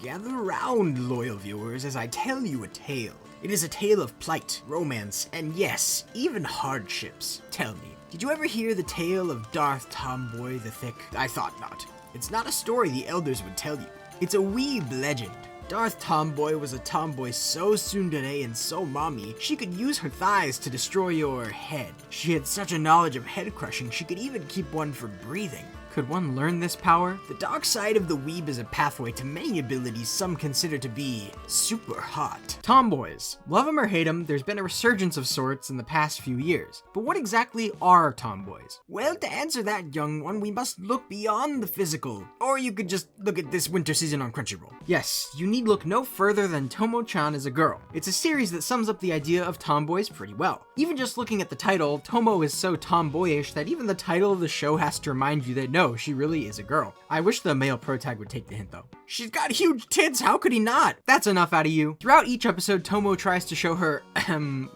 Gather round, loyal viewers, as I tell you a tale. It is a tale of plight, romance, and yes, even hardships. Tell me, did you ever hear the tale of Darth Tomboy the Thick? I thought not. It's not a story the elders would tell you. It's a weeb legend. Darth Tomboy was a tomboy so tsundere and so mommy, she could use her thighs to destroy your head. She had such a knowledge of head crushing, she could even keep one from breathing. Could one learn this power? The dark side of the weeb is a pathway to many abilities some consider to be super hot. Tomboys. Love them or hate them, there's been a resurgence of sorts in the past few years. But what exactly are tomboys? Well, to answer that, young one, we must look beyond the physical. Or you could just look at this winter season on Crunchyroll. Yes, you need look no further than Tomo-Chan is a girl. It's a series that sums up the idea of tomboys pretty well. Even just looking at the title, Tomo is so tomboyish that even the title of the show has to remind you that no, she really is a girl. I wish the male protag would take the hint though. She's got huge tits, how could he not? That's enough out of you. Throughout each episode, Tomo tries to show her,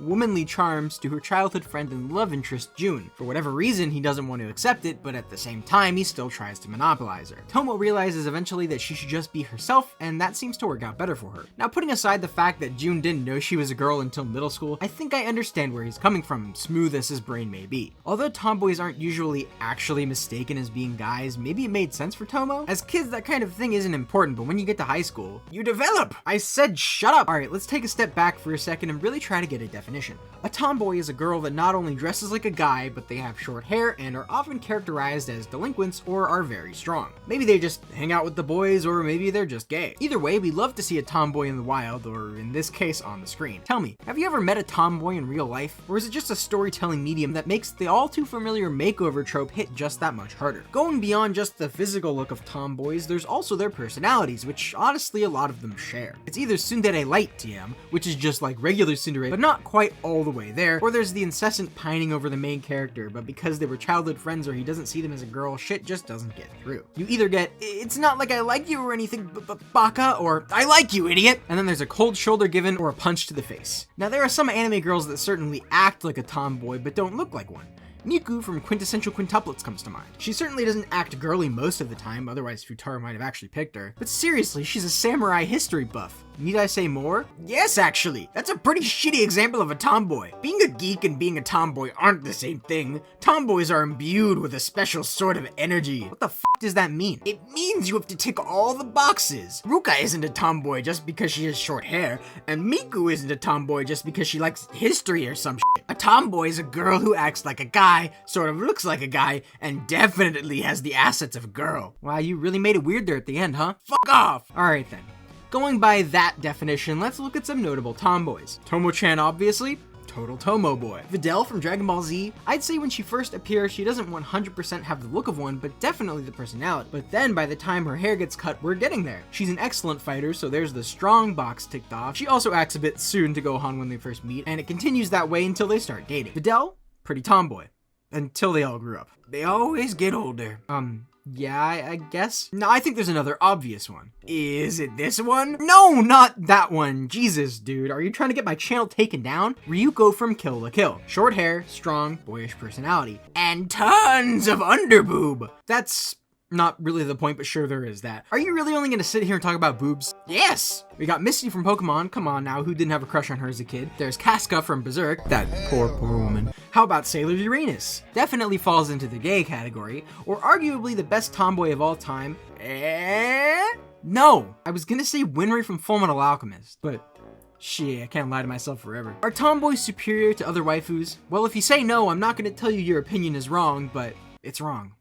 womanly charms to her childhood friend and love interest, June. For whatever reason, he doesn't want to accept it, but at the same time, he still tries to monopolize her. Tomo realizes eventually that she should just be herself, and that seems to work out better for her. Now, putting aside the fact that June didn't know she was a girl until middle school, I think I understand where he's coming from, smooth as his brain may be. Although tomboys aren't usually actually mistaken as being guys, maybe it made sense for Tomo? As kids, that kind of thing isn't important, but when you get to high school, you develop! I said shut up! Alright, let's take a step back for a second and really try to get a definition. A tomboy is a girl that not only dresses like a guy, but they have short hair and are often characterized as delinquents or are very strong. Maybe they just hang out with the boys, or maybe they're just gay. Either way, we love to see a tomboy in the wild, or in this case, on the screen. Tell me, have you ever met a tomboy in real life? Or is it just a storytelling medium that makes the all too familiar makeover trope hit just that much harder? Going beyond just the physical look of tomboys, there's also their personalities, which honestly a lot of them share. It's either tsundere light TM, which is just like regular tsundere, but not quite all the way there, or there's the incessant pining over the main character, but because they were childhood friends or he doesn't see them as a girl, shit just doesn't get through. You either get, it's not like I like you or anything, baka, or I like you, idiot! And then there's a cold shoulder given or a punch to the face. Now there are some anime girls that certainly act like a tomboy, but don't look like one. Miku from Quintessential Quintuplets comes to mind. She certainly doesn't act girly most of the time, otherwise Futaro might have actually picked her. But seriously, she's a samurai history buff. Need I say more? Yes, actually. That's a pretty shitty example of a tomboy. Being a geek and being a tomboy aren't the same thing. Tomboys are imbued with a special sort of energy. What the f does that mean? It means you have to tick all the boxes. Ruka isn't a tomboy just because she has short hair, and Miku isn't a tomboy just because she likes history or some shit. A tomboy is a girl who acts like a guy, sort of looks like a guy, and definitely has the assets of a girl. Wow, you really made it weird there at the end, huh? Fuck off! Alright then. Going by that definition, let's look at some notable tomboys. Tomo-Chan, obviously. Total Tomo boy. Videl from Dragon Ball Z. I'd say when she first appears, she doesn't 100% have the look of one, but definitely the personality. But then by the time her hair gets cut, we're getting there. She's an excellent fighter, so there's the strong box ticked off. She also acts a bit soon to Gohan when they first meet, and it continues that way until they start dating. Videl, pretty tomboy. Until they all grew up. They always get older. Yeah, I guess. No, I think there's another obvious one. Is it this one? No, not that one. Jesus, dude. Are you trying to get my channel taken down? Ryuko from Kill la Kill. Short hair, strong, boyish personality, and tons of underboob. That's not really the point, but sure there is that. Are you really only gonna sit here and talk about boobs? Yes! We got Misty from Pokemon, come on now, who didn't have a crush on her as a kid? There's Casca from Berserk, that poor woman. How about Sailor Uranus? Definitely falls into the gay category, or arguably the best tomboy of all time. No! I was gonna say Winry from Fullmetal Alchemist, but shit, I can't lie to myself forever. Are tomboys superior to other waifus? Well, if you say no, I'm not gonna tell you your opinion is wrong, but it's wrong.